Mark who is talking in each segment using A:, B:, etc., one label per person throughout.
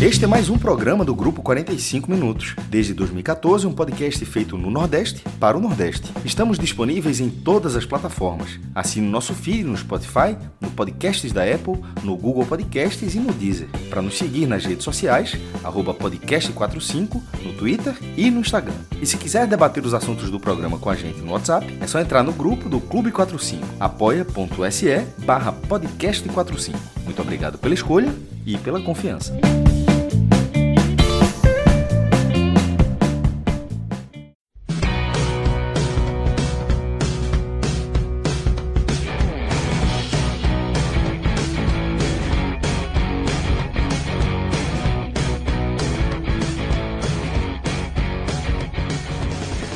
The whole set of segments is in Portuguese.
A: Este é mais um programa do Grupo 45 Minutos. Desde 2014, um podcast feito no Nordeste para o Nordeste. Estamos disponíveis em todas as plataformas. Assine o nosso feed no Spotify, no Podcasts da Apple, no Google Podcasts e no Deezer. Para nos seguir nas redes sociais, @podcast45, no Twitter e no Instagram. E se quiser debater os assuntos do programa com a gente no WhatsApp, é só entrar no grupo do Clube 45, apoia.se/podcast45. Muito obrigado pela escolha e pela confiança.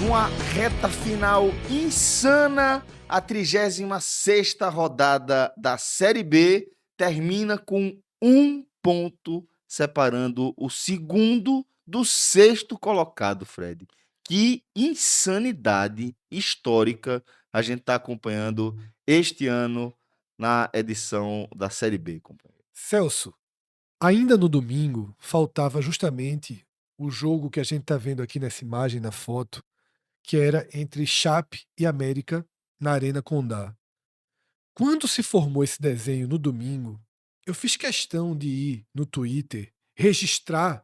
A: Uma reta final insana, a 36ª rodada da Série B termina com um ponto separando o segundo do sexto colocado, Fred. Que insanidade histórica a gente está acompanhando este ano na edição da Série B, companheiro.
B: Celso, ainda no domingo, faltava justamente o jogo que a gente está vendo aqui nessa imagem, na foto, que era entre Chape e América na Arena Condá. Quando se formou esse desenho no domingo, eu fiz questão de ir no Twitter registrar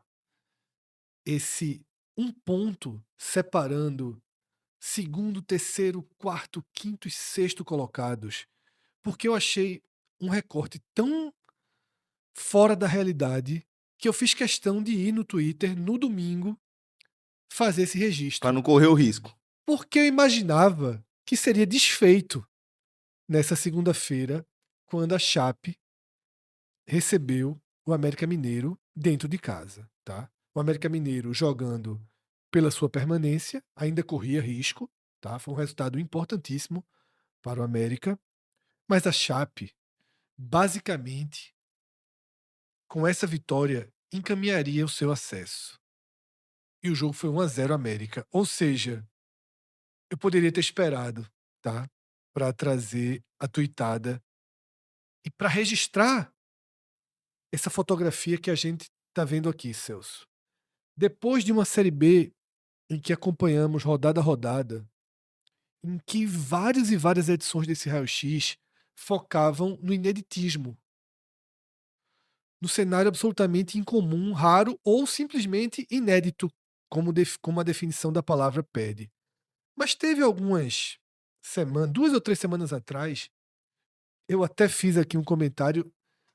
B: esse um ponto separando segundo, terceiro, quarto, quinto e sexto colocados, porque eu achei um recorte tão fora da realidade que eu fiz questão de ir no Twitter no domingo fazer esse registro.
A: Para não correr o risco.
B: Porque eu imaginava que seria desfeito nessa segunda-feira, quando a Chape recebeu o América Mineiro dentro de casa, tá? O América Mineiro jogando pela sua permanência, ainda corria risco, tá? Foi um resultado importantíssimo para o América, mas a Chape, basicamente, com essa vitória, encaminharia o seu acesso. E o jogo foi 1-0 América. Ou seja, eu poderia ter esperado, tá? Para trazer a tuitada e para registrar essa fotografia que a gente está vendo aqui, Celso. Depois de uma Série B em que acompanhamos rodada a rodada, em que várias e várias edições desse raio-x focavam no ineditismo, no cenário absolutamente incomum, raro ou simplesmente inédito, como a definição da palavra pede. Mas teve algumas semanas, 2 ou 3 semanas atrás, eu até fiz aqui um comentário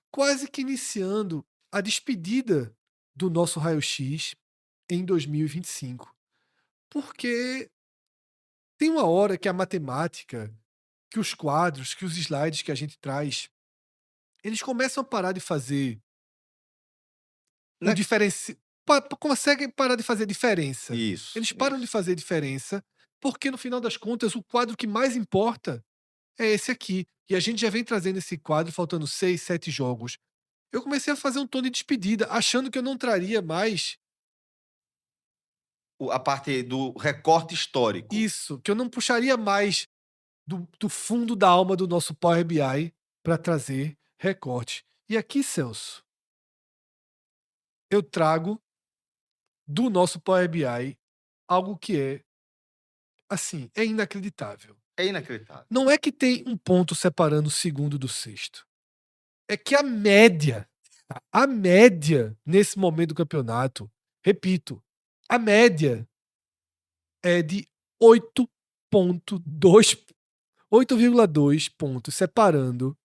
B: quase que iniciando a despedida do nosso raio-x em 2025. Porque tem uma hora que a matemática, que os quadros, que os slides que a gente traz, eles começam a parar de fazer
A: Né?
B: conseguem parar de fazer diferença.
A: Isso.
B: Eles param de fazer diferença porque, no final das contas, o quadro que mais importa é esse aqui. E a gente já vem trazendo esse quadro faltando 6, 7 jogos. Eu comecei a fazer um tom de despedida, achando que eu não traria mais
A: A parte do recorte histórico.
B: isso, que eu não puxaria mais do fundo da alma do nosso Power BI para trazer recorte. E aqui, Celso, eu trago do nosso Power BI algo que é, assim, é inacreditável.
A: É inacreditável.
B: Não é que tem um ponto separando o segundo do sexto. É que a média nesse momento do campeonato, repito, a média é de 8,2 pontos separando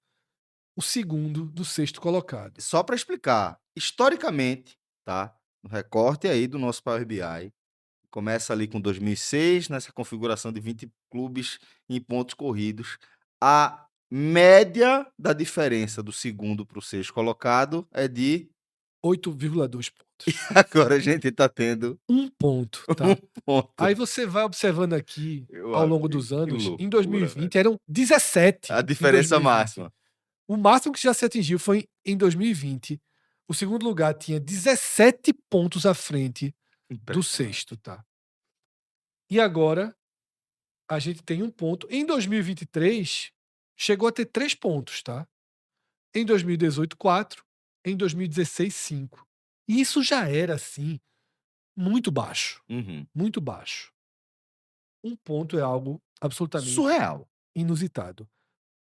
B: o segundo do sexto colocado.
A: Só para explicar, historicamente, tá? No recorte aí do nosso Power BI, começa ali com 2006, nessa configuração de 20 clubes em pontos corridos. A média da diferença do segundo para o sexto colocado é de
B: 8,2 pontos.
A: agora a gente está tendo
B: Um ponto, tá?
A: um ponto.
B: Aí você vai observando aqui,
A: Meu
B: ao longo
A: amigo,
B: dos
A: que
B: anos,
A: loucura,
B: em 2020
A: velho.
B: eram 17.
A: A
B: em
A: diferença
B: 2020.
A: máxima.
B: O máximo que já se atingiu foi em 2020. O segundo lugar tinha 17 pontos à frente do
A: Impressionante.
B: sexto, tá? E agora a gente tem um ponto. Em 2023, chegou a ter 3 pontos, tá? Em 2018, 4. Em 2016, 5. E isso já era, assim, muito baixo.
A: Uhum.
B: Muito baixo. Um ponto é algo absolutamente
A: Surreal.
B: inusitado.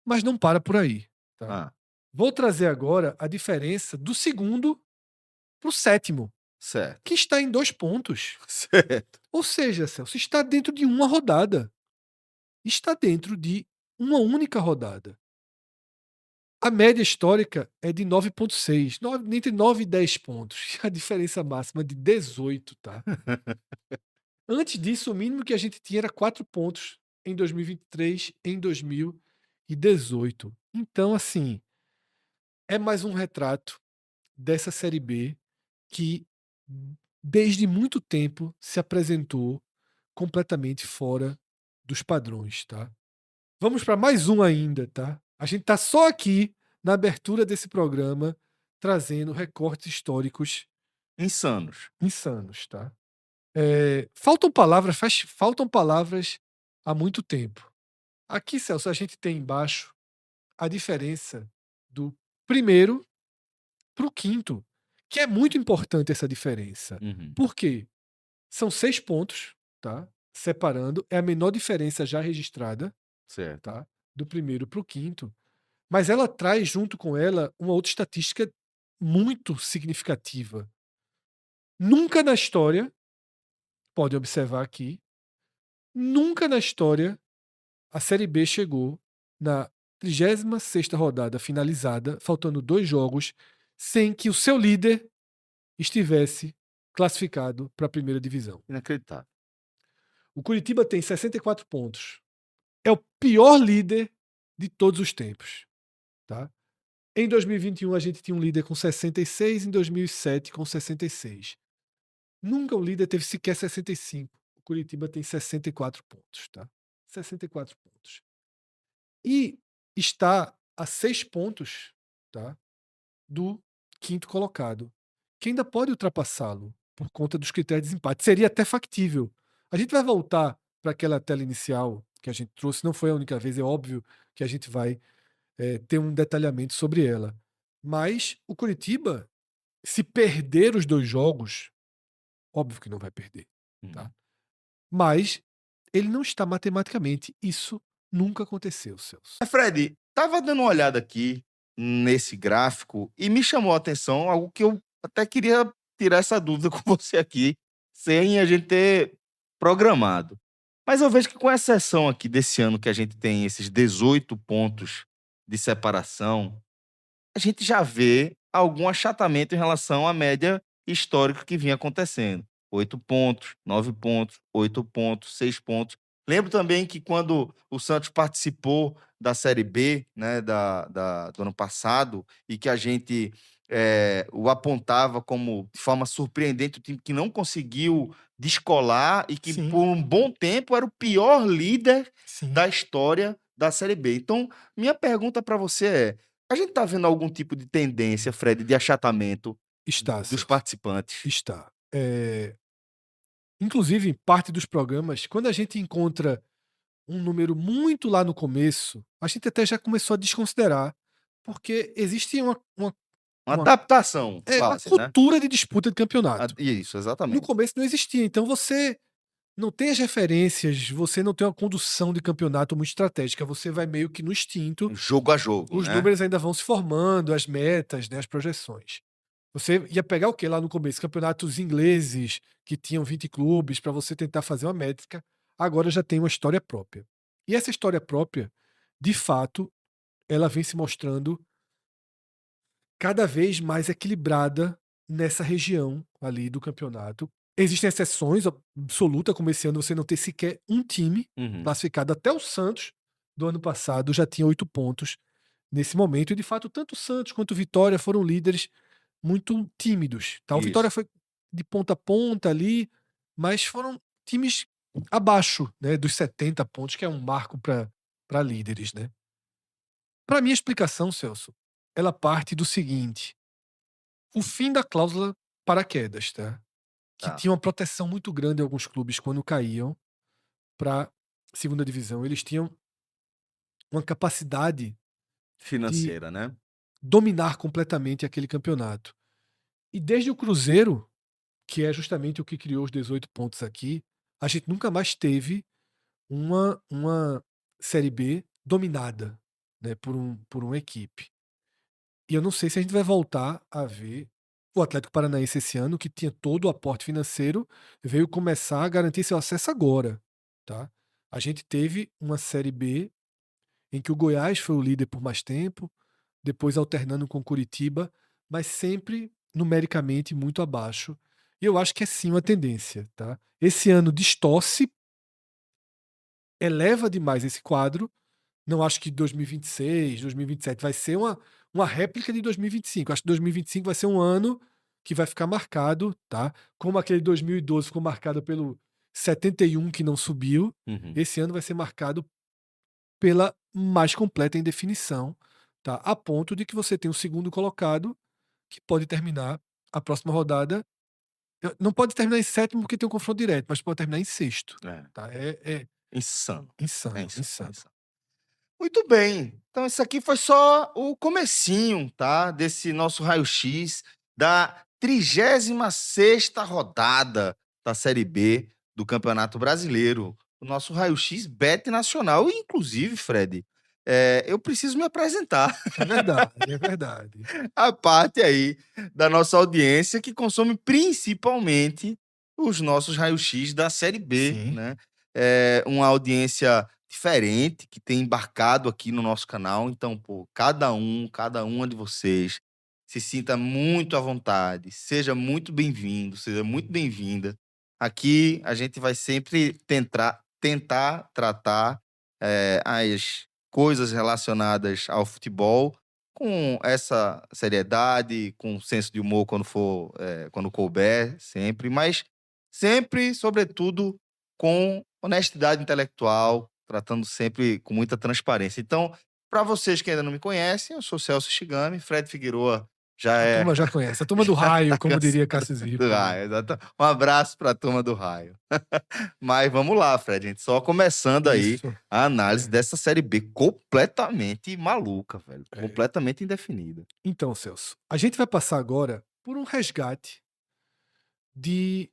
B: Mas não para por aí, tá?
A: Ah,
B: Vou trazer agora a diferença do segundo para o sétimo,
A: certo.
B: que está em 2 pontos.
A: Certo.
B: Ou seja, Celso, está dentro de uma rodada. Está dentro de uma única rodada. A média histórica é de 9,6, entre 9 e 10 pontos. A diferença máxima é de 18, tá? Antes disso, o mínimo que a gente tinha era 4 pontos em 2023, em 2018. Então, assim, é mais um retrato dessa Série B que, desde muito tempo, se apresentou completamente fora dos padrões, tá? Vamos para mais um ainda, tá? A gente tá só aqui na abertura desse programa trazendo recortes históricos
A: Insanos.
B: insanos, tá? Faltam palavras há muito tempo. Aqui, Celso, a gente tem embaixo a diferença do primeiro para o quinto, que é muito importante essa diferença.
A: Uhum.
B: Por quê? São 6 pontos, tá? Separando, é a menor diferença já registrada,
A: Certo.
B: tá? Do primeiro para o quinto. Mas ela traz junto com ela uma outra estatística muito significativa. Nunca na história, pode observar aqui, nunca na história a Série B chegou na 36ª rodada finalizada, faltando 2 jogos, sem que o seu líder estivesse classificado para a primeira divisão.
A: Inacreditável.
B: O Curitiba tem 64 pontos. É o pior líder de todos os tempos, tá? Em 2021 a gente tinha um líder com 66, em 2007 com 66. Nunca o líder teve sequer 65. O Curitiba tem 64 pontos, tá? 64 pontos. E está a 6 pontos, tá? Do quinto colocado, que ainda pode ultrapassá-lo por conta dos critérios de desempate. Seria até factível. A gente vai voltar para aquela tela inicial que a gente trouxe, não foi a única vez, é óbvio que a gente vai ter um detalhamento sobre ela. Mas o Curitiba, se perder os 2 jogos, óbvio que não vai perder, tá?
A: Uhum.
B: Mas ele não está matematicamente. Isso nunca aconteceu, Celso.
A: Fred, tava dando uma olhada aqui nesse gráfico e me chamou a atenção algo que eu até queria tirar essa dúvida com você aqui, sem a gente ter programado. Mas eu vejo que, com exceção aqui desse ano que a gente tem esses 18 pontos de separação, a gente já vê algum achatamento em relação à média histórica que vinha acontecendo. 8 pontos, 9 pontos, 8 pontos, 6 pontos. Lembro também que, quando o Santos participou da Série B, né, do ano passado, e que a gente o apontava como, de forma surpreendente, o time que não conseguiu descolar e que,
B: Sim,
A: por um bom tempo, era o pior líder
B: sim.
A: da história da Série B. Então, minha pergunta para você é: a gente tá vendo algum tipo de tendência, Fred, de achatamento
B: Está,
A: dos
B: Celso.
A: participantes?
B: Está. Inclusive, em parte dos programas, quando a gente encontra um número muito lá no começo, a gente até já começou a desconsiderar, porque existe
A: Uma
B: uma,
A: adaptação,
B: uma
A: quase, né?
B: cultura de disputa de campeonato.
A: Isso,
B: No
A: exatamente.
B: começo não existia, então você não tem as referências, você não tem uma condução de campeonato muito estratégica, você vai meio que no instinto,
A: Jogo a jogo,
B: os
A: né?
B: números ainda vão se formando, as metas, né, as projeções. Você ia pegar o que lá no começo? Campeonatos ingleses que tinham 20 clubes para você tentar fazer uma métrica. Agora já tem uma história própria. E essa história própria, de fato, ela vem se mostrando cada vez mais equilibrada nessa região ali do campeonato. Existem exceções absolutas, como esse ano você não ter sequer um time
A: Uhum.
B: classificado. Até o Santos, do ano passado, já tinha 8 pontos nesse momento. E, de fato, tanto o Santos quanto o Vitória foram líderes muito tímidos. Tá? O Vitória
A: Isso.
B: foi de ponta a ponta ali, mas foram times abaixo, né, dos 70 pontos, que é um marco para líderes. Né? Para minha explicação, Celso, ela parte do seguinte: o fim da cláusula paraquedas, tá? Que
A: Tá.
B: tinha uma proteção muito grande em alguns clubes quando caíam para segunda divisão. Eles tinham uma capacidade de
A: Financeira, né?
B: dominar completamente aquele campeonato. E desde o Cruzeiro, que é justamente o que criou os 18 pontos aqui, a gente nunca mais teve uma Série B dominada, né, por uma equipe. E eu não sei se a gente vai voltar a ver o Atlético Paranaense esse ano, que tinha todo o aporte financeiro, veio começar a garantir seu acesso agora, tá? A gente teve uma Série B em que o Goiás foi o líder por mais tempo, depois alternando com o Curitiba, mas sempre numericamente muito abaixo. E eu acho que é sim uma tendência, tá? Esse ano distorce, eleva demais esse quadro. Não acho que 2026, 2027 vai ser uma réplica de 2025. Acho que 2025 vai ser um ano que vai ficar marcado, tá? Como aquele 2012 ficou marcado pelo 71 que não subiu,
A: Uhum.
B: esse ano vai ser marcado pela mais completa indefinição, tá? A ponto de que você tem o segundo colocado que pode terminar a próxima rodada. Não pode terminar em sétimo porque tem um confronto direto, mas pode terminar em sexto,
A: É.
B: tá? É
A: Insano. É
B: insano,
A: insano. É
B: insano.
A: insano. Muito bem. Então, isso aqui foi só o comecinho, tá? Desse nosso raio-x da 36ª rodada da Série B do Campeonato Brasileiro. O nosso raio-x Bet Nacional. E, inclusive, Fred, eu preciso me apresentar.
B: É verdade, é verdade.
A: A parte aí da nossa audiência que consome principalmente os nossos raio-x da Série B,
B: Sim.
A: né? É uma audiência diferente que tem embarcado aqui no nosso canal. Então, pô, cada uma de vocês se sinta muito à vontade, seja muito bem-vindo, seja muito bem-vinda. Aqui a gente vai sempre tentar tratar as coisas relacionadas ao futebol com essa seriedade, com senso de humor quando couber, sempre, mas sempre, sobretudo, com honestidade intelectual, tratando sempre com muita transparência. Então, para vocês que ainda não me conhecem, eu sou Celso Shigami, Fred Figueroa já
B: A
A: é
B: turma já conhece. A turma do
A: já
B: raio,
A: tá
B: como diria
A: cansado
B: Cássio
A: do
B: Zirpoli.
A: raio. Um abraço para a turma do raio. Mas vamos lá, Fred, gente, só começando aí
B: Isso.
A: a análise
B: É,
A: dessa Série B completamente maluca, velho,
B: é.
A: completamente indefinida.
B: Então, Celso, a gente vai passar agora por um resgate de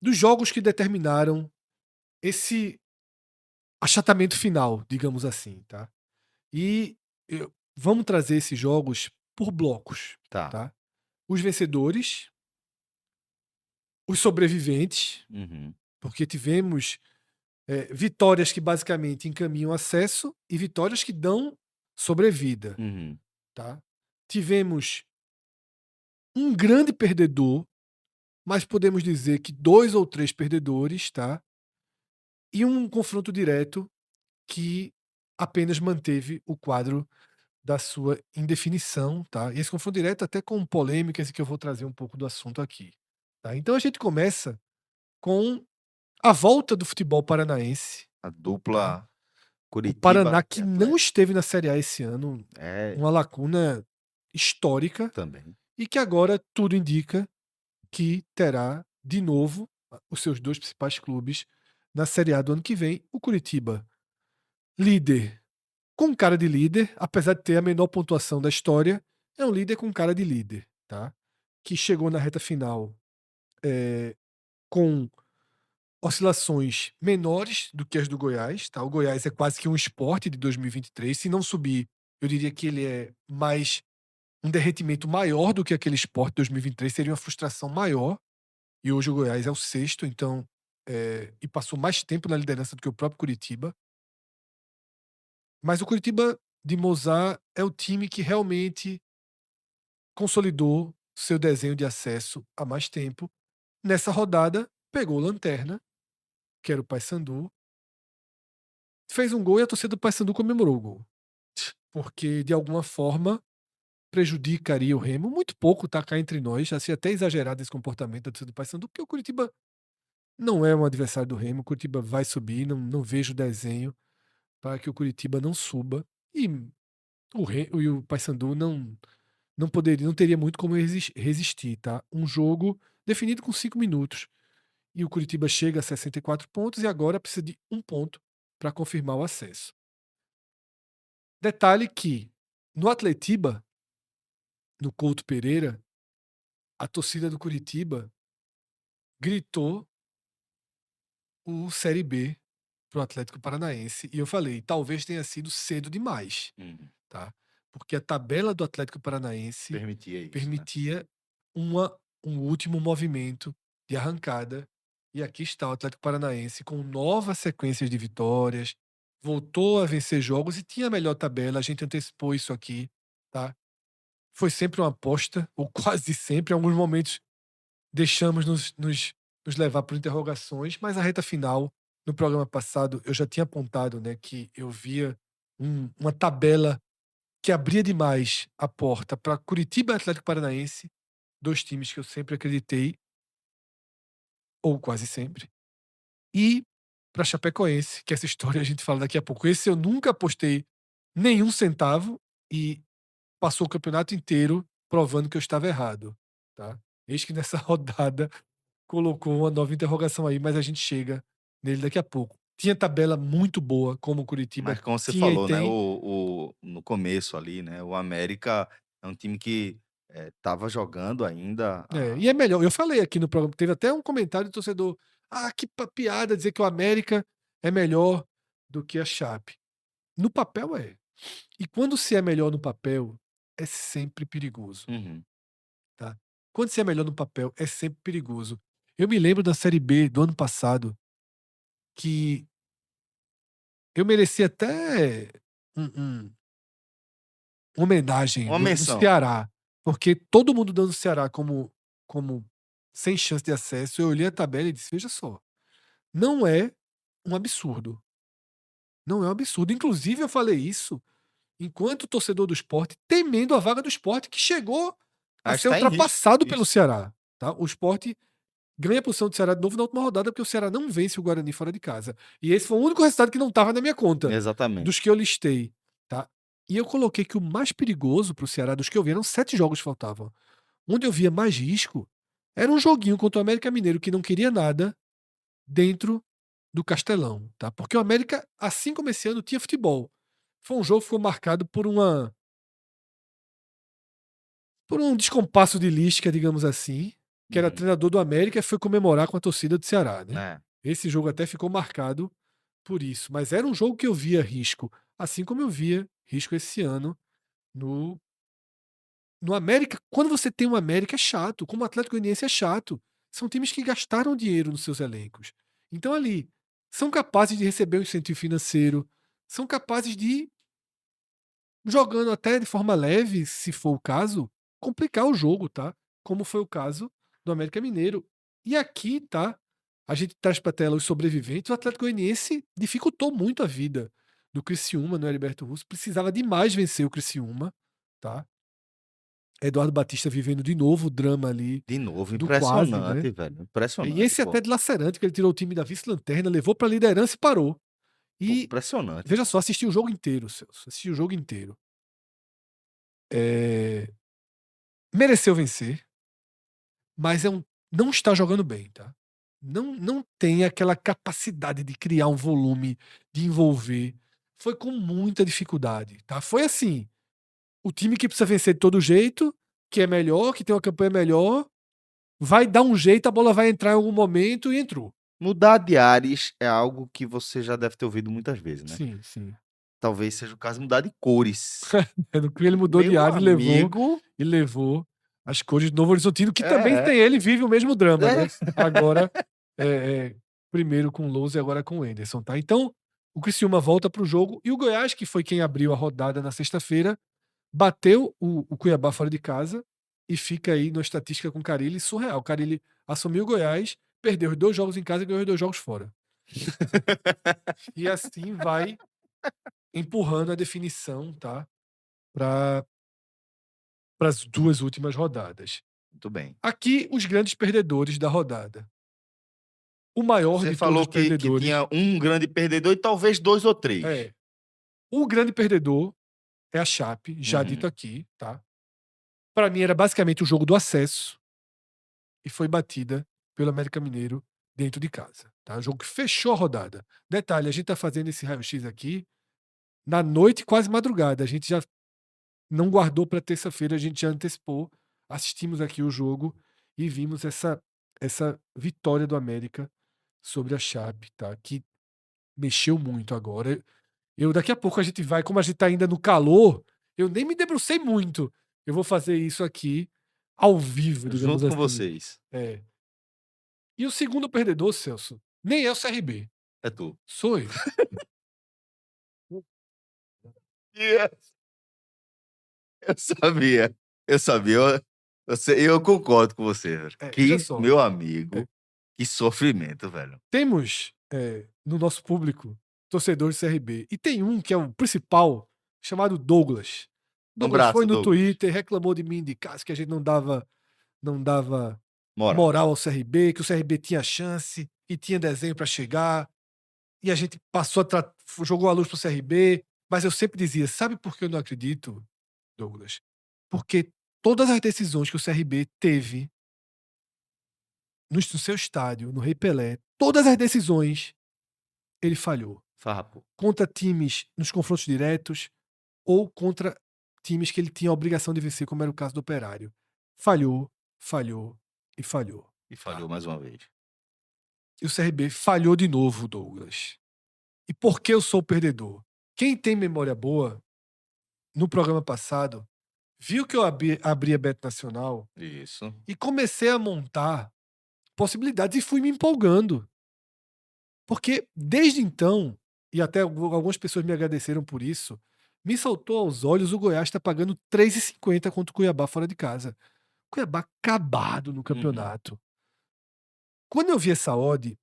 B: dos jogos que determinaram esse achatamento final, digamos assim, tá? E vamos trazer esses jogos por blocos,
A: Tá.
B: tá? Os vencedores, os sobreviventes,
A: Uhum.
B: porque tivemos vitórias que basicamente encaminham acesso e vitórias que dão sobrevida,
A: Uhum.
B: tá? Tivemos um grande perdedor, mas podemos dizer que 2 ou 3 perdedores, tá? E um confronto direto que apenas manteve o quadro da sua indefinição, tá? E esse confronto direto até com polêmicas e que eu vou trazer um pouco do assunto aqui, tá? Então a gente começa com a volta do futebol paranaense,
A: A
B: tá?
A: dupla
B: O Paraná
A: Curitiba e
B: que não
A: Atlético.
B: esteve na Série A esse ano,
A: É,
B: uma lacuna histórica
A: também.
B: e que agora tudo indica que terá de novo os seus 2 principais clubes na Série A do ano que vem. O Curitiba, líder, com cara de líder, apesar de ter a menor pontuação da história, é um líder com cara de líder, tá? Que chegou na reta final com oscilações menores do que as do Goiás, tá? O Goiás é quase que um esporte de 2023. Se não subir, eu diria que ele é mais um derretimento maior do que aquele esporte de 2023, seria uma frustração maior. E hoje o Goiás é o sexto, então, e passou mais tempo na liderança do que o próprio Curitiba. Mas o Curitiba de Mozart é o time que realmente consolidou seu desenho de acesso há mais tempo. Nessa rodada, pegou o Lanterna, que era o Paysandu, fez um gol e a torcida do Paysandu comemorou o gol. Porque, de alguma forma, prejudicaria o Remo. Muito pouco, tá cá entre nós. Achei até exagerado esse comportamento da torcida do Paysandu, porque o Curitiba não é um adversário do Remo. O Curitiba vai subir, não vejo desenho para que o Curitiba não suba. E o Paysandu não teria muito como resistir, tá? Um jogo definido com 5 minutos. E o Curitiba chega a 64 pontos e agora precisa de um ponto para confirmar o acesso. Detalhe que no Atletiba, no Couto Pereira, a torcida do Curitiba gritou o Série B pro Atlético Paranaense e eu falei, talvez tenha sido cedo demais,
A: Uhum.
B: tá? Porque a tabela do Atlético Paranaense
A: Permitia isso, né?
B: permitia um último movimento de arrancada. E aqui está o Atlético Paranaense com novas sequências de vitórias, voltou a vencer jogos e tinha a melhor tabela. A gente antecipou isso aqui, tá? Foi sempre uma aposta, ou quase sempre. Em alguns momentos deixamos nos levar por interrogações, mas a reta final, no programa passado, eu já tinha apontado, né, que eu via uma tabela que abria demais a porta para Curitiba e Atlético Paranaense, dois times que eu sempre acreditei, ou quase sempre, e para Chapecoense, que essa história a gente fala daqui a pouco. Esse eu nunca apostei nenhum centavo e passou o campeonato inteiro provando que eu estava errado, tá? Eis que nessa rodada colocou uma nova interrogação aí, mas a gente chega nele daqui a pouco. Tinha tabela muito boa, como o Curitiba
A: Mas como você
B: tinha e
A: falou, né,
B: tem.
A: no começo ali, né, o América é um time que, estava jogando ainda
B: É,
A: a
B: e é melhor. Eu falei aqui no programa, teve até um comentário do torcedor. Ah, que piada dizer que o América é melhor do que a Chape. No papel é. E quando se é melhor no papel, é sempre perigoso,
A: uhum.
B: tá? Quando se é melhor no papel, é sempre perigoso. Eu me lembro da Série B do ano passado, que eu merecia até um, um- uma homenagem
A: Uma
B: no
A: menção.
B: Ceará, porque todo mundo dando o Ceará como sem chance de acesso. Eu olhei a tabela e disse: veja só, não é um absurdo. Não é um absurdo. Inclusive, eu falei isso enquanto torcedor do Sport, temendo a vaga do Sport, que chegou a
A: Ah,
B: ser
A: está em risco,
B: ultrapassado pelo
A: isso.
B: Ceará. Tá? O Sport ganha a posição do Ceará de novo na última rodada, porque o Ceará não vence o Guarani fora de casa. E esse foi o único resultado que não estava na minha conta,
A: Exatamente.
B: dos que eu listei. Tá? E eu coloquei que o mais perigoso para o Ceará, dos que eu vi, eram 7 jogos que faltavam. Onde eu via mais risco era um joguinho contra o América Mineiro, que não queria nada, dentro do Castelão, tá? Porque o América, assim como esse ano, tinha futebol. Foi um jogo que ficou marcado por um descompasso de lística, digamos assim, que era
A: Uhum.
B: treinador do América e foi comemorar com a torcida do Ceará, né?
A: É.
B: Esse jogo até ficou marcado por isso, mas era um jogo que eu via risco, assim como eu via risco esse ano no no América. Quando você tem um América é chato, como o Atlético Goianiense é chato. São times que gastaram dinheiro nos seus elencos. Então ali são capazes de receber um incentivo financeiro, são capazes de, jogando até de forma leve, se for o caso, complicar o jogo, tá? Como foi o caso do América Mineiro. E aqui, tá? A gente traz para tela os sobreviventes. O Atlético Goianiense dificultou muito a vida do Criciúma no Heriberto Russo. Precisava demais vencer o Criciúma, tá? Eduardo Batista vivendo de novo o drama ali
A: De novo,
B: do quase, né?
A: impressionante, velho,
B: E
A: impressionante,
B: esse
A: pô.
B: até de lacerante, que ele tirou o time da vice-lanterna, levou para a liderança e parou.
A: Pô,
B: E
A: impressionante.
B: veja só, assisti o jogo inteiro, Celso. Assisti o jogo inteiro. É, mereceu vencer, mas não está jogando bem, tá? Não tem aquela capacidade de criar um volume, de envolver. Foi com muita dificuldade, tá? Foi assim, o time que precisa vencer de todo jeito, que é melhor, que tem uma campanha melhor, vai dar um jeito, a bola vai entrar em algum momento e entrou.
A: Mudar de ares é algo que você já deve ter ouvido muitas vezes, né.
B: Sim, sim.
A: Talvez seja o caso de mudar de cores.
B: É do que ele mudou de
A: Meu
B: área
A: amigo,
B: e levou as cores do Novo Horizontino, que também
A: é,
B: tem ele, vive o mesmo drama,
A: é.
B: né? Agora, primeiro com o Lousa e agora com o Enderson, tá? Então, o Criciúma volta pro jogo e o Goiás, que foi quem abriu a rodada na sexta-feira, bateu o Cuiabá fora de casa e fica aí na estatística com o Carille surreal. O Carille assumiu o Goiás, perdeu os 2 jogos em casa e ganhou os 2 jogos fora. E assim vai empurrando a definição, tá? Para as 2 últimas rodadas.
A: Muito bem.
B: Aqui, os grandes perdedores da rodada. O maior
A: Você
B: de todos
A: falou
B: os
A: que
B: perdedores
A: tinha um grande perdedor e talvez 2 ou 3.
B: é. O grande perdedor é a Chape, já dito
A: Uhum.
B: aqui, tá? Para mim era basicamente o jogo do acesso e foi batida pelo América Mineiro dentro de casa, tá? O jogo que fechou a rodada. Detalhe, a gente tá fazendo esse raio-x aqui na noite, quase madrugada. A gente já não guardou para terça-feira, a gente já antecipou, assistimos aqui o jogo e vimos essa vitória do América sobre a Chape, tá? Que mexeu muito agora. Daqui a pouco a gente vai, como a gente tá ainda no calor, eu nem me debrucei muito. Eu vou fazer isso aqui ao vivo, digamos
A: Junto com
B: assim.
A: vocês.
B: É. E o segundo perdedor, Celso, nem é o CRB,
A: É tu.
B: sou eu.
A: Yes. Eu sabia. Eu sabia. Eu concordo com você, velho.
B: Veja
A: Que,
B: só,
A: meu amigo, que sofrimento, velho.
B: temos no nosso público torcedores do CRB, e tem um que é o principal, chamado Douglas.
A: Um
B: Douglas foi
A: abraço,
B: no
A: Douglas.
B: Twitter, reclamou de mim, de casa, que a gente não dava
A: Moral.
B: moral ao CRB, que o CRB tinha chance e tinha desenho para chegar, e a gente jogou a luz pro CRB, mas eu sempre dizia, sabe por que eu não acredito, Douglas? Porque todas as decisões que o CRB teve no seu estádio, no Rei Pelé, todas as decisões ele falhou.
A: Farrapo.
B: Contra times nos confrontos diretos ou contra times que ele tinha a obrigação de vencer, como era o caso do Operário. Falhou, falhou e falhou.
A: E falhou mais uma vez.
B: E o CRB falhou de novo, Douglas. E por que eu sou o perdedor? Quem tem memória boa, no programa passado, viu que eu abri a Bet Nacional
A: Isso.
B: e comecei a montar possibilidades e fui me empolgando. Porque desde então, e até algumas pessoas me agradeceram por isso, me saltou aos olhos o Goiás está pagando 3,50 contra o Cuiabá fora de casa. Cuiabá acabado no campeonato. Quando eu vi essa odd,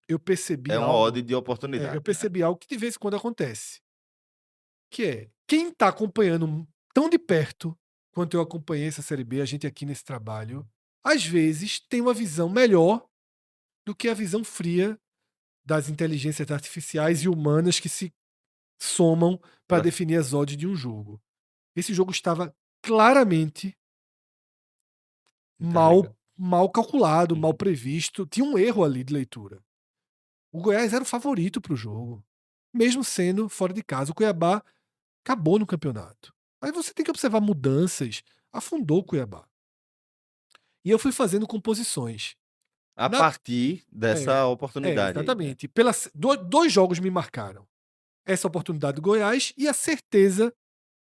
B: eu percebi
A: É uma
B: algo.
A: odd de oportunidade.
B: Eu percebi algo que de vez em quando acontece. Que é, quem está acompanhando tão de perto quanto eu acompanhei essa Série B, a gente aqui nesse trabalho, às vezes tem uma visão melhor do que a visão fria das inteligências artificiais e humanas que se somam para definir as odds de um jogo. Esse jogo estava claramente mal calculado, mal previsto. Tinha um erro ali de leitura. O Goiás era o favorito para o jogo, mesmo sendo fora de casa. O Cuiabá acabou no campeonato. Aí você tem que observar mudanças. Afundou o Cuiabá. E eu fui fazendo composições.
A: A partir dessa oportunidade.
B: Exatamente. Dois jogos me marcaram. Essa oportunidade do Goiás e a certeza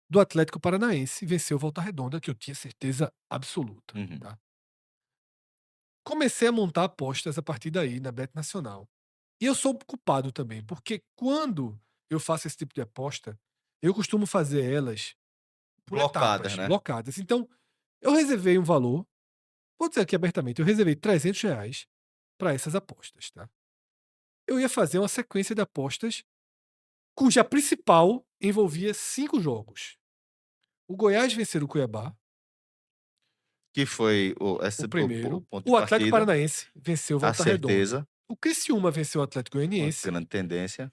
B: do Atlético Paranaense vencer o Volta Redonda, que eu tinha certeza absoluta. Tá? Comecei a montar apostas a partir daí na Bet Nacional. E eu sou culpado também, porque quando eu faço esse tipo de aposta, eu costumo fazer elas por
A: Blocadas,
B: etapas,
A: né?
B: blocadas. Então, eu reservei um valor, vou dizer aqui abertamente, eu reservei R$300 para essas apostas. Tá? Eu ia fazer uma sequência de apostas cuja principal envolvia 5 jogos. O Goiás vencer o Cuiabá,
A: que foi
B: o primeiro.
A: ponto de
B: O Atlético
A: partida,
B: Paranaense venceu o
A: a
B: Volta Redonda.
A: certeza,
B: O Criciúma venceu o Atlético
A: uma
B: Goianiense.
A: grande tendência,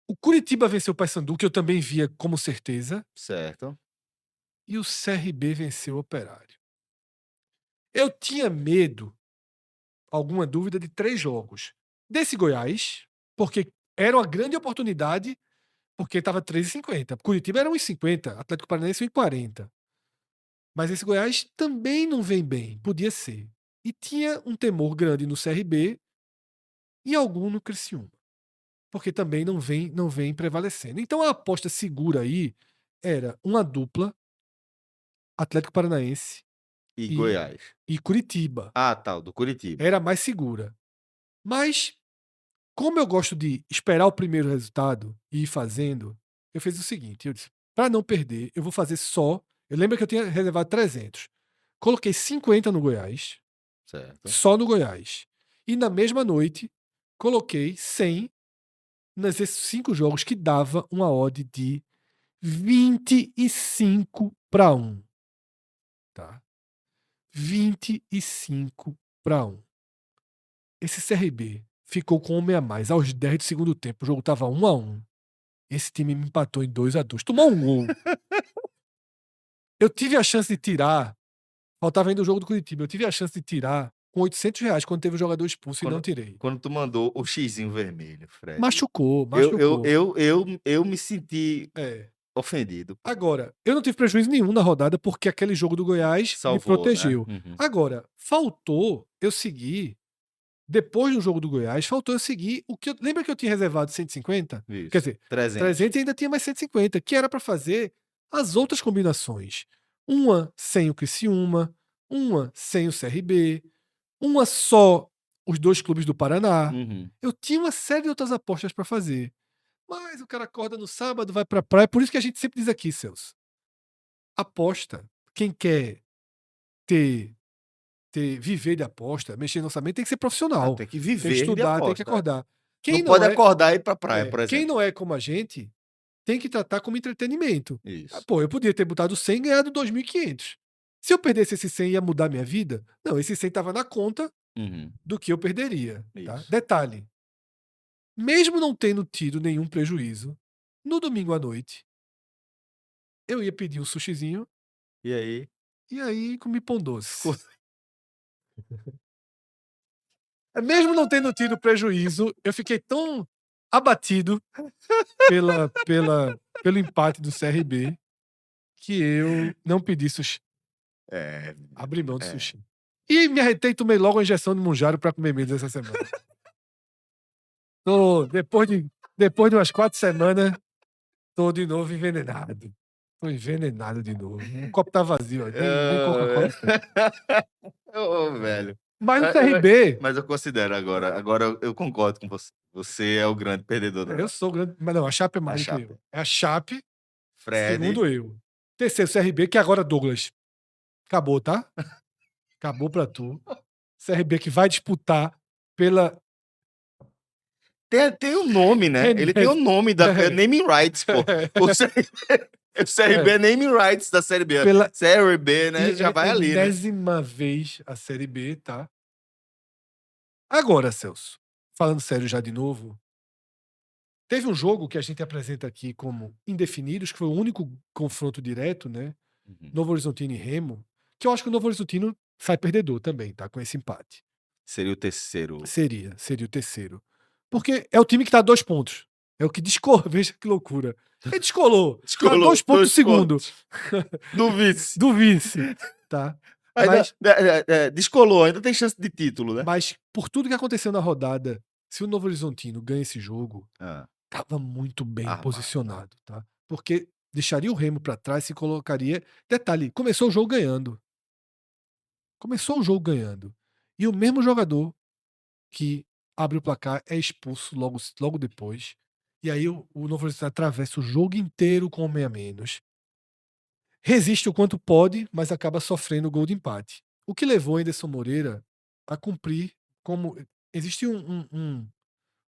B: O Curitiba venceu o Paysandu, que eu também via como certeza.
A: certo?
B: E o CRB venceu o Operário. Eu tinha medo, alguma dúvida, de 3 jogos. Desse Goiás, porque era uma grande oportunidade, porque estava 3,50. Curitiba era 1,50, Atlético Paranaense 1,40. Mas esse Goiás também não vem bem, podia ser. E tinha um temor grande no CRB e algum no Criciúma, porque também não vem prevalecendo. Então a aposta segura aí era uma dupla Atlético Paranaense
A: E Goiás.
B: e Curitiba.
A: Ah, tal, do Curitiba.
B: Era mais segura. Mas, como eu gosto de esperar o primeiro resultado e ir fazendo, eu fiz o seguinte: eu disse, para não perder, eu vou fazer só. Eu lembro que eu tinha reservado 300. Coloquei 50 no Goiás,
A: Certo.
B: só no Goiás. E na mesma noite, coloquei 100 nesses 5 jogos, que dava uma odd de 25-1. Tá? 25-1. Esse CRB ficou com um homem a mais aos 10 do segundo tempo. O jogo tava 1-1. Esse time me empatou em 2-2. Tomou um gol. Eu tive a chance de tirar. Faltava ainda o jogo do Curitiba. Eu tive a chance de tirar com R$800 quando teve o jogador expulso e não tirei.
A: Quando tu mandou o xizinho vermelho, Fred.
B: Machucou.
A: Eu me senti ofendido.
B: Agora, eu não tive prejuízo nenhum na rodada porque aquele jogo do Goiás me
A: Salvou, né?
B: protegeu.
A: Uhum.
B: Agora, faltou eu seguir, depois do jogo do Goiás, faltou eu seguir o que lembra que eu tinha reservado 150?
A: Isso.
B: Quer dizer,
A: 300.
B: 300 e ainda tinha mais 150, que era para fazer as outras combinações. Uma sem o Criciúma, uma sem o CRB, uma só os dois clubes do Paraná.
A: Uhum.
B: Eu tinha uma série de outras apostas para fazer. Mas o cara acorda no sábado, vai pra praia. Por isso que a gente sempre diz aqui, Celso. Aposta. Quem quer viver de aposta, mexer no orçamento, tem que ser profissional.
A: Tem que
B: Tem que
A: viver de
B: estudar, tem que
A: aposta.
B: acordar.
A: Não pode acordar e ir pra praia, por
B: Quem
A: exemplo.
B: não é como a gente, tem que tratar como entretenimento.
A: Isso.
B: Pô, eu podia ter botado 100 e ganhado 2.500. Se eu perdesse esse 100, ia mudar minha vida? Não, esse 100 estava na conta
A: Uhum.
B: do que eu perderia. Tá?
A: Isso.
B: Detalhe. Mesmo não tendo tido nenhum prejuízo, no domingo à noite, eu ia pedir um sushizinho
A: E aí?
B: e aí comi pão doce. Mesmo não tendo tido prejuízo, eu fiquei tão abatido pelo empate do CRB que eu não pedi sushi. Abri mão do sushi. E me arretei e tomei logo a injeção de Monjaro pra comer menos essa semana. Depois de umas 4 semanas, tô de novo envenenado. Tô envenenado de novo. O copo tá vazio, ó. Nem Coca-Cola tem.
A: Ô, velho.
B: Mas o CRB.
A: Mas eu considero agora eu concordo com você. Você é o grande perdedor da
B: Eu sou o grande. Mas não, a Chape é mais do que
A: Chape.
B: eu. É a Chape,
A: Fred.
B: segundo eu. Terceiro, CRB, que agora Douglas. Acabou, tá? Acabou pra tu. CRB que vai disputar pela.
A: Tem um nome, né? Ele tem o nome da naming rights, pô. O CRB é naming rights da Série B.
B: Pela
A: Série B, né? Já vai ali, né?
B: 10ª vez a Série B, tá? Agora, Celso, falando sério já de novo, teve um jogo que a gente apresenta aqui como indefinidos, que foi o único confronto direto, né?
A: Uhum.
B: Novo Horizontino e Remo, que eu acho que o Novo Horizontino sai perdedor também, tá? Com esse empate.
A: Seria o terceiro.
B: Seria o terceiro. Porque é o time que tá a 2 pontos. É o que descolou. Veja que loucura. Ele descolou. Tá a 2 pontos do segundo.
A: Do vice.
B: Do vice. Tá?
A: Mas, descolou, ainda tem chance de título, né?
B: Mas por tudo que aconteceu na rodada, se o Novo Horizontino ganha esse jogo, tava muito bem posicionado, tá? Porque deixaria o Remo pra trás e se colocaria. Detalhe, começou o jogo ganhando. E o mesmo jogador que abre o placar é expulso logo depois. E aí o Novo Horizontino atravessa o jogo inteiro com 1 a menos. Resiste o quanto pode, mas acaba sofrendo o gol de empate. O que levou Anderson Moreira a cumprir como. Existe um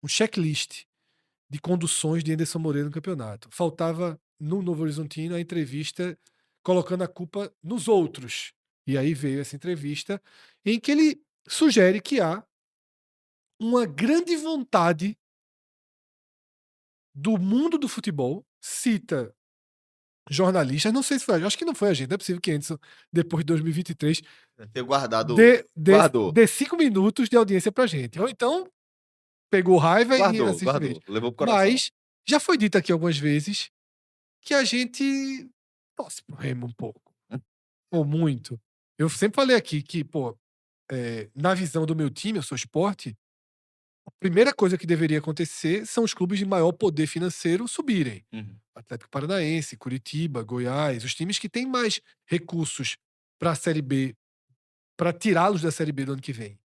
B: checklist de conduções de Anderson Moreira no campeonato. Faltava no Novo Horizontino a entrevista colocando a culpa nos outros. E aí veio essa entrevista em que ele sugere que há uma grande vontade do mundo do futebol, cita jornalistas, não sei se foi, acho que não foi a gente, não é possível que Anderson, depois de 2023,
A: ter guardado.
B: dê 5 minutos de audiência pra gente. Ou então, pegou raiva e assiste
A: guardou. Levou pro coração.
B: Mas, já foi dito aqui algumas vezes que a gente torce pro Remo um pouco. Ou muito. Eu sempre falei aqui que, pô, na visão do meu time, eu sou esporte, a primeira coisa que deveria acontecer são os clubes de maior poder financeiro subirem.
A: Uhum.
B: Atlético Paranaense, Curitiba, Goiás, os times que têm mais recursos para a Série B, para tirá-los da Série B do ano que vem.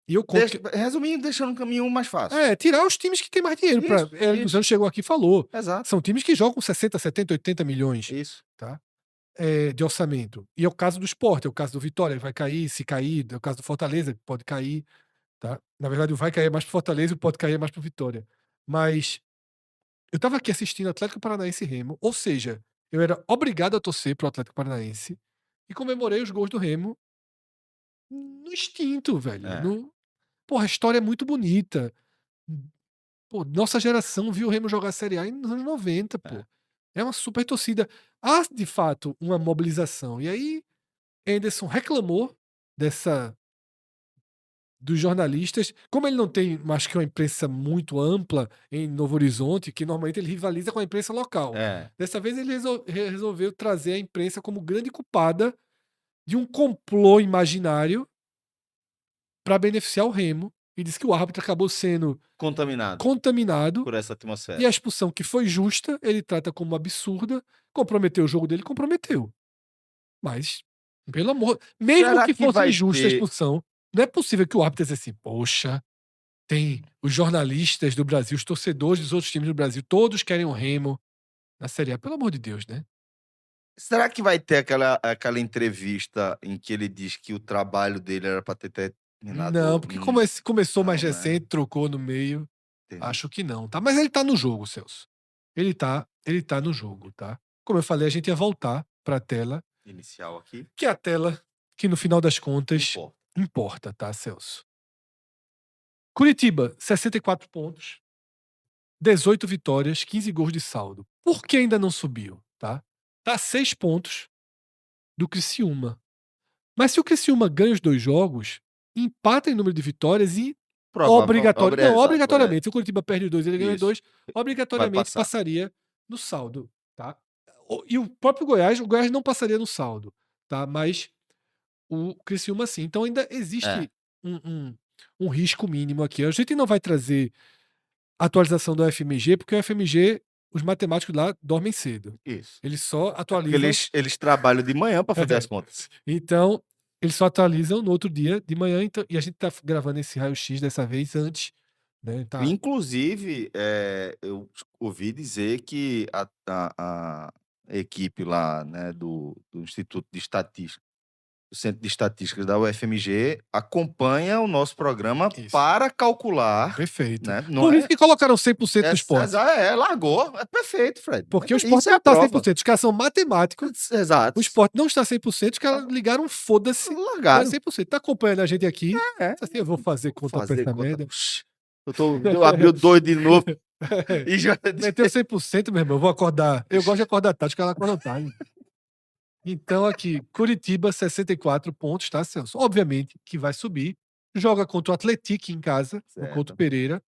B: E eu conto
A: Resumindo, deixando um caminho mais fácil.
B: tirar os times que têm mais dinheiro. Eric dos Anjos chegou aqui e falou.
A: Exato.
B: São times que jogam 60, 70, 80 milhões.
A: Isso.
B: Tá? De orçamento. E é o caso do Sport, é o caso do Vitória, que vai cair, se cair, é o caso do Fortaleza, que pode cair. Tá? Na verdade, o vai cair mais pro Fortaleza e o pode cair mais pro Vitória. Mas eu tava aqui assistindo Atlético Paranaense e Remo, ou seja, eu era obrigado a torcer pro Atlético Paranaense e comemorei os gols do Remo no instinto, velho. Porra, a história é muito bonita. Pô, nossa geração viu o Remo jogar a Série A nos anos 90, pô. É uma super torcida. Há, de fato, uma mobilização. E aí, Anderson reclamou dessa dos jornalistas. Como ele não tem, acho que uma imprensa muito ampla em Novo Horizonte, que normalmente ele rivaliza com a imprensa local.
A: É.
B: Dessa vez ele resolveu trazer a imprensa como grande culpada de um complô imaginário para beneficiar o Remo, e disse que o árbitro acabou sendo contaminado
A: por essa atmosfera.
B: e a expulsão, que foi justa, ele trata como absurda. Comprometeu o jogo dele, comprometeu. Mas, pelo amor... Mesmo
A: Será
B: que
A: que
B: fosse
A: vai
B: injusta a
A: ter-
B: expulsão, não é possível que o árbitro disse assim, poxa, tem os jornalistas do Brasil, os torcedores dos outros times do Brasil, todos querem o Remo na Série A. Pelo amor de Deus, né?
A: Será que vai ter aquela entrevista em que ele diz que o trabalho dele era para ter terminado?
B: Não, porque como começou mais
A: não, né?
B: recente, trocou no meio,
A: Entendi.
B: acho que não, tá? Mas ele tá no jogo, Celso. Ele tá no jogo, tá? Como eu falei, a gente ia voltar pra tela,
A: Inicial aqui.
B: que é a tela que no final das contas
A: Importa.
B: importa, tá, Celso? Curitiba, 64 pontos, 18 vitórias, 15 gols de saldo. Por que ainda não subiu, tá? Tá a 6 pontos do Criciúma. Mas se o Criciúma ganha os 2 jogos, empata em número de vitórias e obrigatoriamente, se o Curitiba perde os 2 e ele ganha os 2, obrigatoriamente passaria no saldo, tá? E o próprio Goiás, o Goiás não passaria no saldo, tá? Mas o Criciúma sim. Então ainda existe um risco mínimo aqui. A gente não vai trazer atualização do FMG, porque o FMG, os matemáticos lá dormem cedo.
A: Isso.
B: Eles só atualizam...
A: Porque eles trabalham de manhã para fazer as contas.
B: Então, eles só atualizam no outro dia de manhã, então, e a gente tá gravando esse raio-x dessa vez antes, né? Tá.
A: Inclusive, eu ouvi dizer que a equipe lá, né, do Instituto de Estatística, do Centro de Estatísticas da UFMG, acompanha o nosso programa para calcular.
B: Perfeito.
A: Né?
B: Por isso que colocaram 100% do esporte.
A: Largou. É perfeito, Fred.
B: Porque o esporte não está 100%. Os caras são matemáticos.
A: Exato.
B: O esporte não está 100%. Os caras ligaram, foda-se.
A: Largaram.
B: 100%. Tá acompanhando a gente aqui. Assim, eu vou fazer conta pra essa merda.
A: Eu abri o 2 de novo.
B: E já meteu 100%, meu irmão. Eu vou acordar. Eu gosto de acordar tarde, os caras acordam tarde. Então, aqui, Curitiba, 64 pontos, tá, Celso? Obviamente que vai subir. Joga contra o Atlético em casa, no Couto Pereira.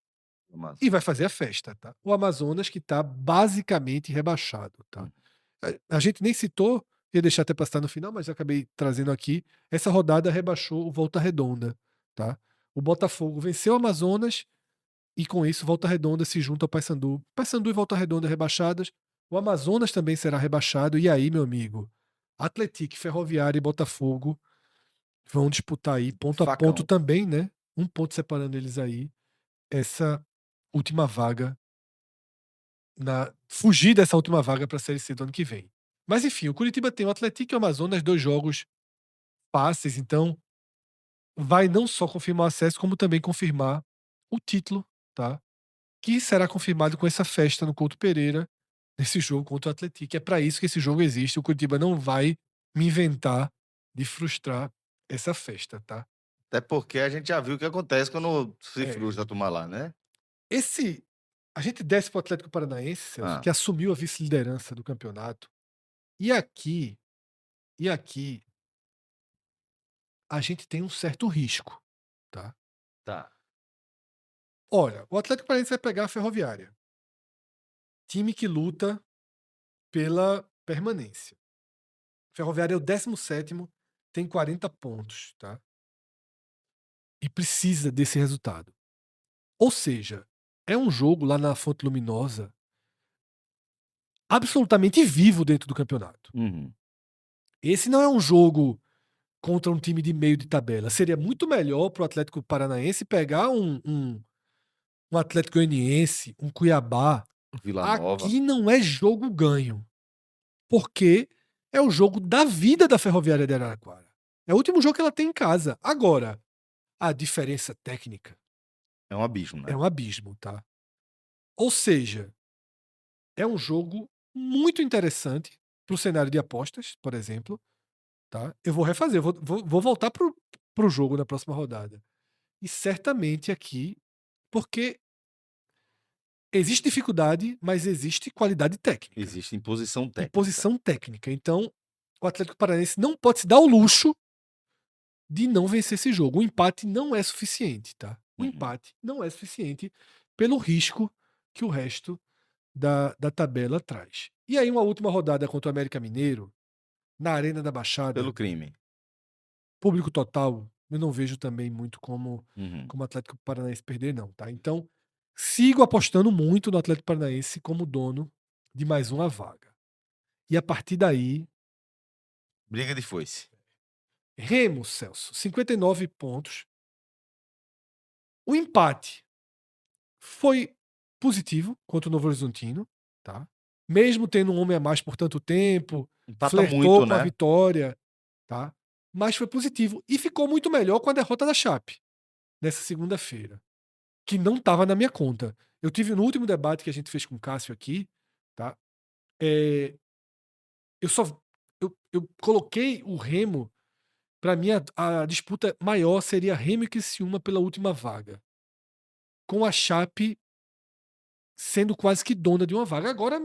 B: E vai fazer a festa, tá? O Amazonas, que tá basicamente rebaixado, tá? A gente nem citou, ia deixar até passar no final, mas acabei trazendo aqui. Essa rodada rebaixou o Volta Redonda, tá? O Botafogo venceu o Amazonas e com isso Volta Redonda se junta ao Paysandu. Paysandu e Volta Redonda rebaixadas. O Amazonas também será rebaixado. E aí, meu amigo, Atlético, Ferroviária e Botafogo vão disputar aí ponto a ponto também, né? Um ponto separando eles aí. Essa última vaga, fugir dessa última vaga para a Série C do ano que vem. Mas enfim, o Curitiba tem o Atlético e o Amazonas, 2 jogos fáceis, então vai não só confirmar o acesso, como também confirmar o título, tá? Que será confirmado com essa festa no Couto Pereira, nesse jogo contra o Atlético. É para isso que esse jogo existe. O Curitiba não vai me inventar de frustrar essa festa, tá?
A: Até porque a gente já viu o que acontece quando se frustra a turma lá, né?
B: A gente desce para o Atlético Paranaense, Celso, que assumiu a vice-liderança do campeonato. E aqui a gente tem um certo risco, tá?
A: Tá.
B: Olha, o Atlético Paranaense vai pegar a Ferroviária. Time que luta pela permanência. Ferroviária é o 17º, tem 40 pontos, tá? E precisa desse resultado. Ou seja, é um jogo lá na Fonte Luminosa absolutamente vivo dentro do campeonato.
A: Uhum.
B: Esse não é um jogo contra um time de meio de tabela. Seria muito melhor para o Atlético Paranaense pegar um Atlético Goianiense, um Cuiabá.
A: Vila Nova.
B: Aqui não é jogo ganho. Porque é o jogo da vida da Ferroviária de Araraquara. É o último jogo que ela tem em casa. Agora, a diferença técnica
A: é um abismo, né?
B: É um abismo, tá? Ou seja, é um jogo muito interessante para o cenário de apostas, por exemplo. Tá? Eu vou refazer, vou voltar pro jogo na próxima rodada. E certamente aqui, porque existe dificuldade, mas existe qualidade técnica.
A: Existe imposição técnica.
B: Imposição técnica. Então, o Atlético Paranaense não pode se dar o luxo de não vencer esse jogo. O empate não é suficiente, tá? O
A: Uhum.
B: empate não é suficiente pelo risco que o resto da tabela traz. E aí, uma última rodada contra o América Mineiro, na Arena da Baixada,
A: Pelo crime.
B: público total, eu não vejo também muito como
A: Uhum.
B: o Atlético Paranaense perder, não, tá? Então, sigo apostando muito no Atlético Paranaense como dono de mais uma vaga. E a partir daí,
A: Briga de foice.
B: Remo, Celso, 59 pontos. O empate foi positivo contra o Novo Horizontino, tá? Mesmo tendo um homem a mais por tanto tempo,
A: Empata
B: flertou
A: muito,
B: com a
A: né?
B: vitória, tá? Mas foi positivo. E ficou muito melhor com a derrota da Chape, nessa segunda-feira, que não estava na minha conta. Eu tive no último debate que a gente fez com o Cássio aqui, tá? Eu coloquei o Remo. Para mim, a disputa maior seria Remo e Criciúma pela última vaga, com a Chape sendo quase que dona de uma vaga. Agora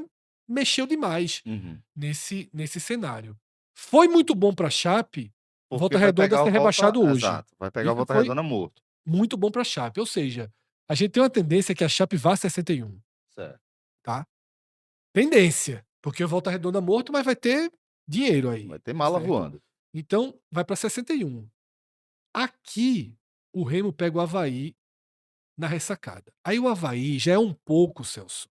B: mexeu demais
A: Uhum.
B: nesse cenário. Foi muito bom para a Chape
A: Porque
B: Volta
A: vai
B: Redonda
A: pegar o
B: ser rebaixado hoje.
A: Exato. Vai pegar o Volta
B: Foi
A: Redonda morto.
B: muito bom para a Chape. Ou seja, a gente tem uma tendência que a Chape vá a 61.
A: Certo.
B: Tá? Tendência. Porque o Volta Redonda morto, mas vai ter dinheiro aí.
A: Vai ter mala
B: certo?
A: voando.
B: Então, vai para 61. Aqui, o Remo pega o Avaí na ressacada. Aí o Avaí já é um pouco, Celso,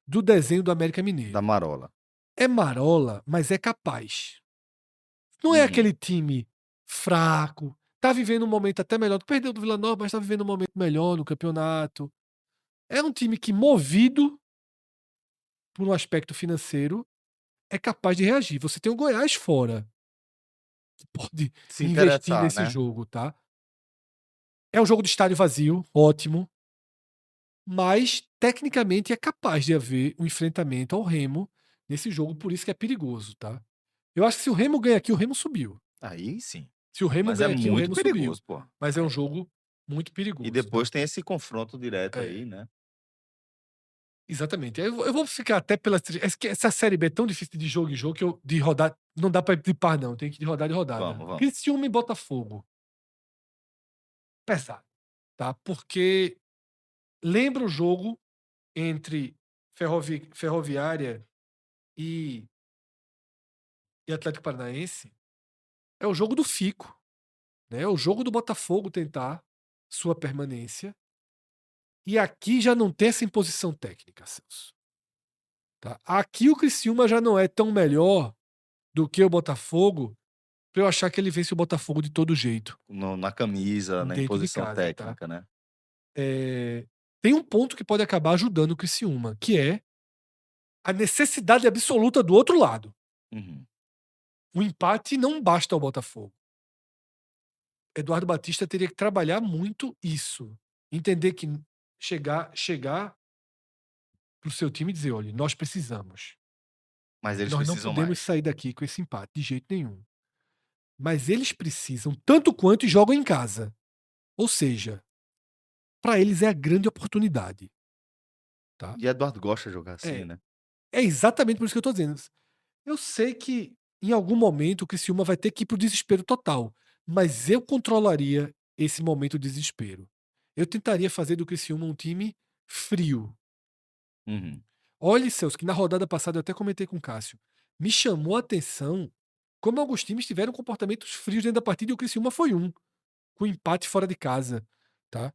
B: do desenho do América Mineiro.
A: Da Marola.
B: É marola, mas é capaz. Não é aquele time fraco. Tá vivendo um momento até melhor. Perdeu do Vila Nova, mas tá vivendo um momento melhor no campeonato. É um time que, movido por um aspecto financeiro, é capaz de reagir. Você tem o Goiás fora, que pode
A: Se
B: investir
A: interessar,
B: nesse
A: né?
B: jogo, tá? É um jogo de estádio vazio, ótimo. Mas, tecnicamente, é capaz de haver um enfrentamento ao Remo nesse jogo, por isso que é perigoso, tá? Eu acho que se o Remo ganha aqui, o Remo subiu.
A: Aí sim.
B: Se o Remo
A: Mas é
B: ganha aqui, o
A: muito
B: Remo subiu.
A: perigoso, pô.
B: Mas é um jogo muito perigoso.
A: E depois
B: tá?
A: tem esse confronto direto
B: É.
A: aí, né?
B: Exatamente. Eu vou ficar até pela. Essa Série B é tão difícil de jogo em jogo que eu de rodar. Não dá pra ir de par, não. Tem que ir de rodada em rodada.
A: Vamos.
B: Criciúma e Botafogo. Pesado. Tá? Porque lembra o jogo entre Ferroviária e Atlético Paranaense? É o jogo do Fico. Né? É o jogo do Botafogo tentar sua permanência. E aqui já não tem essa imposição técnica, Celso. Tá? Aqui o Criciúma já não é tão melhor do que o Botafogo para eu achar que ele vence o Botafogo de todo jeito.
A: Na camisa, na
B: Dentro de
A: imposição
B: casa,
A: técnica,
B: tá?
A: né?
B: Tem um ponto que pode acabar ajudando o Criciúma, que é a necessidade absoluta do outro lado.
A: Uhum.
B: O empate não basta ao Botafogo. Eduardo Batista teria que trabalhar muito isso. Entender que chegar pro seu time e dizer, olha, nós precisamos.
A: Mas eles
B: Nós não
A: precisam
B: podemos
A: mais.
B: sair daqui com esse empate, de jeito nenhum. Mas eles precisam tanto quanto e jogam em casa. Ou seja, para eles é a grande oportunidade. Tá?
A: E Eduardo gosta de jogar assim, né?
B: É exatamente por isso que eu tô dizendo. Eu sei que em algum momento o Criciúma vai ter que ir pro desespero total. Mas eu controlaria esse momento de desespero. Eu tentaria fazer do Criciúma um time frio.
A: Uhum.
B: Olhe, Celso, que na rodada passada eu até comentei com o Cássio. Me chamou a atenção como alguns times tiveram comportamentos frios dentro da partida e o Criciúma foi um. Com empate fora de casa. Tá?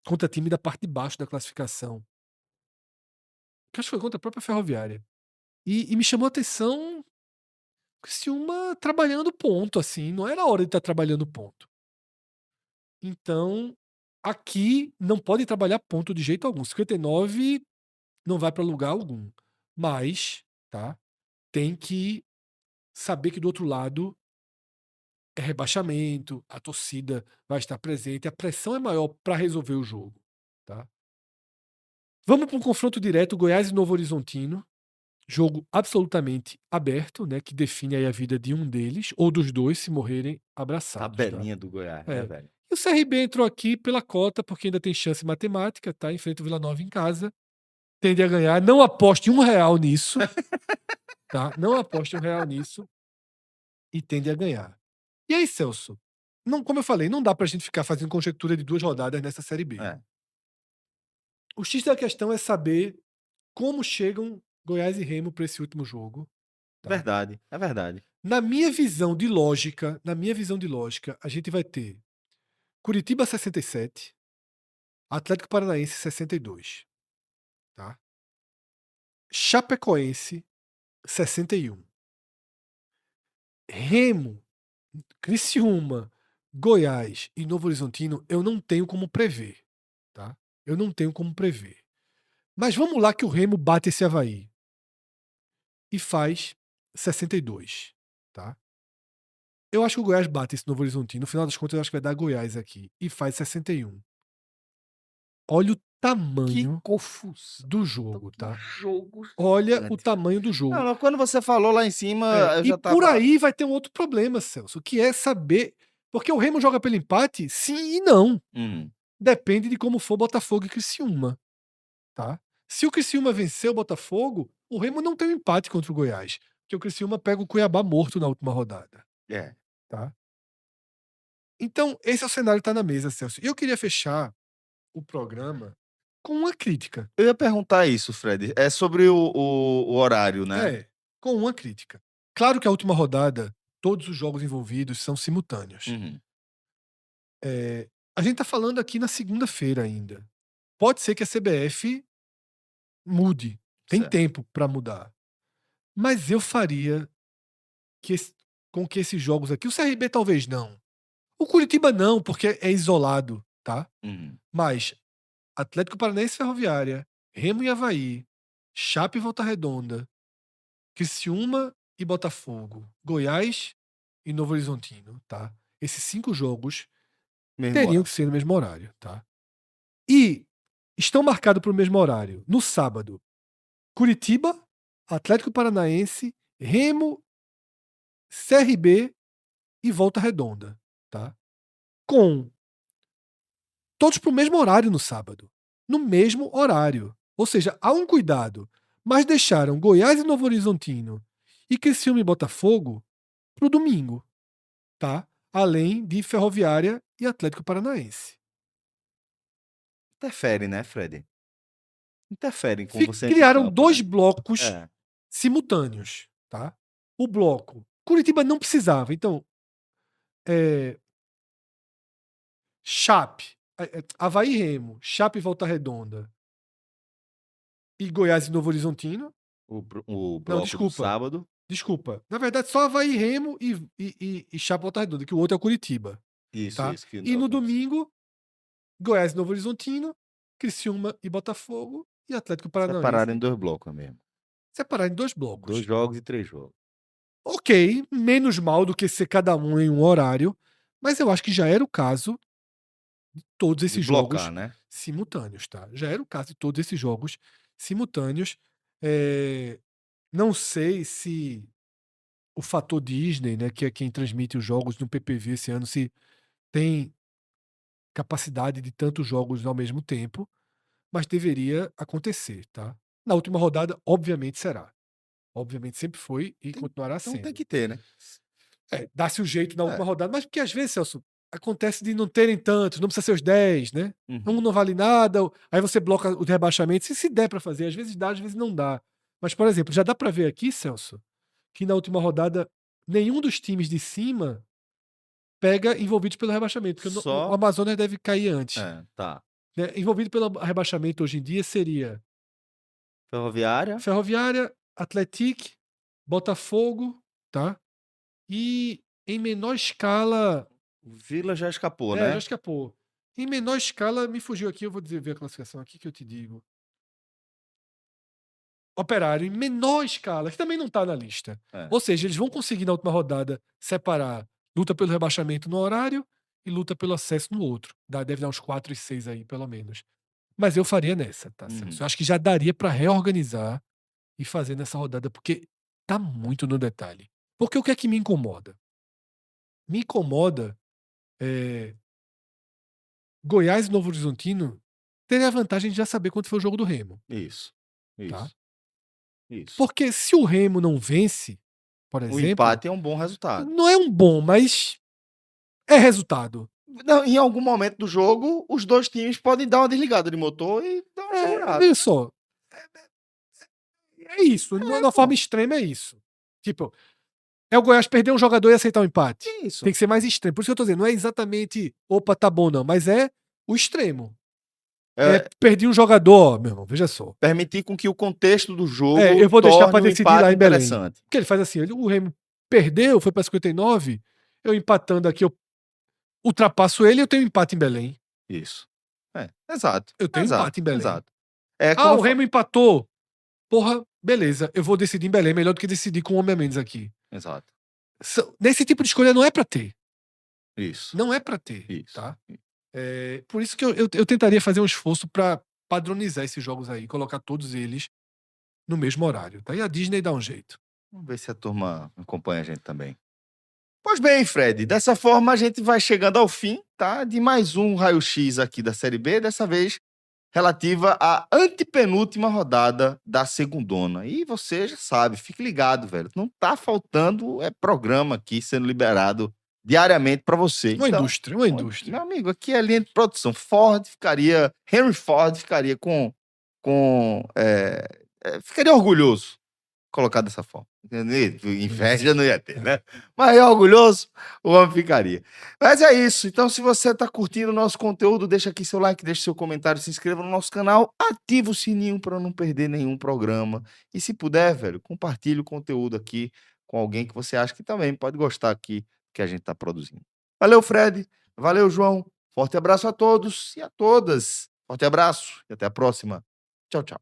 B: Contra time da parte de baixo da classificação. Que acho que foi contra a própria Ferroviária. E me chamou a atenção o Criciúma trabalhando ponto, assim. Não era hora de estar trabalhando ponto. Então, aqui não pode trabalhar ponto de jeito algum. 59 não vai para lugar algum. Mas, tá? Tem que saber que do outro lado é rebaixamento, a torcida vai estar presente, a pressão é maior para resolver o jogo. Tá? Vamos para um confronto direto, Goiás e Novo Horizontino. Jogo absolutamente aberto, né? Que define aí a vida de um deles, ou dos dois, se morrerem abraçados.
A: Tabelinha do Goiás, né,
B: É.
A: velho?
B: E o CRB entrou aqui pela cota, porque ainda tem chance matemática, tá? Enfrenta o Vila Nova em casa. Tende a ganhar. Não aposte R$1 nisso. Tá? Não aposte R$1 nisso. E tende a ganhar. E aí, Celso, como eu falei, não dá pra gente ficar fazendo conjectura de 2 rodadas nessa Série B.
A: É.
B: O X da questão é saber como chegam Goiás e Remo para esse último jogo. Tá?
A: Verdade, é verdade.
B: Na minha visão de lógica, a gente vai ter Curitiba 67, Atlético Paranaense 62, tá? Chapecoense 61. Remo, Criciúma, Goiás e Novo Horizontino eu não tenho como prever, tá? Eu não tenho como prever. Mas vamos lá que o Remo bate esse Avaí e faz 62, tá? Eu acho que o Goiás bate esse Novo Horizontino. No final das contas, eu acho que vai dar Goiás aqui e faz 61. Olha o
A: Que
B: tamanho
A: confusão.
B: do jogo, tá?
A: Jogo
B: Olha
A: gigante.
B: o tamanho do jogo.
A: Não, quando você falou lá em cima, eu
B: E
A: já tava...
B: por aí vai ter um outro problema, Celso, que é saber. Porque o Remo joga pelo empate, sim e não.
A: Uhum.
B: Depende de como for Botafogo e Criciúma, tá? Se o Criciúma vencer o Botafogo, o Remo não tem um empate contra o Goiás, porque o Criciúma pega o Cuiabá morto na última rodada,
A: É.
B: tá? Então, esse é o cenário que tá na mesa, Celso. E eu queria fechar o programa com uma crítica.
A: Eu ia perguntar isso, Fred. É sobre o horário, né?
B: Com uma crítica. Claro que a última rodada, todos os jogos envolvidos são simultâneos.
A: Uhum.
B: A gente tá falando aqui na segunda-feira ainda. Pode ser que a CBF mude. Tem
A: Certo.
B: tempo para mudar. Mas eu faria com que esses jogos aqui, o CRB talvez não. O Curitiba não, porque é isolado, tá?
A: Uhum.
B: Mas Atlético Paranaense e Ferroviária, Remo e Avaí, Chape e Volta Redonda, Criciúma e Botafogo, Goiás e Novo Horizontino, tá? Esses 5 jogos
A: Mesmo
B: teriam
A: horário.
B: que ser no mesmo horário, tá? E estão marcados para o mesmo horário. No sábado, Curitiba, Atlético Paranaense, Remo, CRB e Volta Redonda, tá? Com todos para o mesmo horário no sábado. No mesmo horário. Ou seja, há um cuidado. Mas deixaram Goiás e Novo Horizontino e Criciúma e Botafogo para o domingo, tá? Além de Ferroviária e Atlético Paranaense.
A: Interfere, né, Fred? Interfere com você em
B: Criaram
A: campo,
B: 2
A: né?
B: blocos
A: É.
B: simultâneos, tá? O bloco Curitiba não precisava, então Chape, Avaí e Remo, Chape e Volta Redonda e Goiás e Novo Horizontino.
A: O
B: Não,
A: bloco do sábado.
B: Desculpa. Na verdade, só Avaí e Remo e Chape e Volta Redonda, que o outro é o Curitiba.
A: Isso,
B: tá?
A: isso.
B: E no domingo, Goiás e Novo Horizontino, Criciúma e Botafogo e Atlético Paranaense.
A: Separaram em 2 blocos mesmo.
B: Separaram em 2 blocos.
A: 2 jogos e 3 jogos.
B: Ok, menos mal do que ser cada um em um horário, mas eu acho que já era o caso de todos esses
A: De blocar,
B: jogos
A: né?
B: simultâneos, tá? Já era o caso de todos esses jogos simultâneos. Não sei se o fator Disney, né, que é quem transmite os jogos no PPV esse ano, se tem capacidade de tantos jogos ao mesmo tempo, mas deveria acontecer, tá? Na última rodada, obviamente será. Obviamente sempre foi e continuará
A: Então
B: sendo.
A: tem que ter, né?
B: Dá-se o jeito na última rodada, mas porque às vezes, Celso, acontece de não terem tantos, não precisa ser os 10, né?
A: Uhum.
B: Um não vale nada, aí você bloca o rebaixamento, se der para fazer, às vezes dá, às vezes não dá. Mas, por exemplo, já dá para ver aqui, Celso, que na última rodada nenhum dos times de cima pega envolvidos pelo rebaixamento, porque
A: Só...
B: o Amazonas deve cair antes.
A: tá.
B: Né? Envolvido pelo rebaixamento hoje em dia seria
A: Ferroviária,
B: Atlético, Botafogo, tá? E em menor escala.
A: Vila já escapou,
B: Já
A: né?
B: escapou. Em menor escala, me fugiu aqui, eu vou ver a classificação aqui que eu te digo. Operário, em menor escala, que também não tá na lista. Ou seja, eles vão conseguir na última rodada separar luta pelo rebaixamento no horário e luta pelo acesso no outro. Deve dar uns 4 e 6 aí, pelo menos. Mas eu faria nessa, tá? Eu acho que já daria para reorganizar e fazer nessa rodada, porque tá muito no detalhe. Porque o que é que me incomoda? Me incomoda Goiás e Novo Horizontino terem a vantagem de já saber quanto foi o jogo do Remo.
A: Isso.
B: Tá?
A: Isso.
B: Porque se o Remo não vence, por exemplo...
A: O empate é um bom resultado.
B: Não é um bom, mas É resultado.
A: Não, em algum momento do jogo, os dois times podem dar uma desligada de motor e dar uma segurada.
B: Veja só. É isso. De uma forma extrema, é isso. Tipo, é o Goiás perder um jogador e aceitar um empate.
A: Isso.
B: Tem que ser mais extremo. Por isso que eu tô dizendo, não é exatamente, opa, tá bom, não, mas é o extremo. Perdi um jogador, meu irmão, veja só.
A: Permitir com que o contexto do jogo
B: eu vou deixar pra
A: torne um
B: decidir lá
A: empate
B: em Belém.
A: interessante.
B: Porque ele faz assim, o Remo perdeu, foi pra 59, eu empatando aqui, eu ultrapasso ele, eu tenho empate em Belém.
A: Isso. Exato.
B: Eu tenho empate em Belém.
A: Exato.
B: O Remo empatou. Porra, beleza, eu vou decidir em Belém, melhor do que decidir com um homem a menos aqui.
A: Exato.
B: Nesse tipo de escolha não é pra ter.
A: Isso.
B: Não é pra ter,
A: Isso.
B: tá? Por isso que eu tentaria fazer um esforço pra padronizar esses jogos aí, colocar todos eles no mesmo horário, tá? E a Disney dá um jeito.
A: Vamos ver se a turma acompanha a gente também. Pois bem, Fred, dessa forma a gente vai chegando ao fim, tá? De mais um raio-x aqui da Série B, dessa vez relativa à antepenúltima rodada da segundona. E você já sabe, fique ligado, velho. Não tá faltando programa aqui sendo liberado diariamente para você.
B: Uma
A: Então,
B: indústria.
A: meu amigo, aqui é linha de produção. Henry Ford ficaria ficaria orgulhoso, colocar dessa forma. Inveja não ia ter, né? Mas é orgulhoso, o homem ficaria. Mas é isso. Então, se você está curtindo o nosso conteúdo, deixa aqui seu like, deixa seu comentário, se inscreva no nosso canal, ativa o sininho para não perder nenhum programa. E se puder, velho, compartilhe o conteúdo aqui com alguém que você acha que também pode gostar aqui que a gente está produzindo. Valeu, Fred. Valeu, João. Forte abraço a todos e a todas. Forte abraço e até a próxima. Tchau, tchau.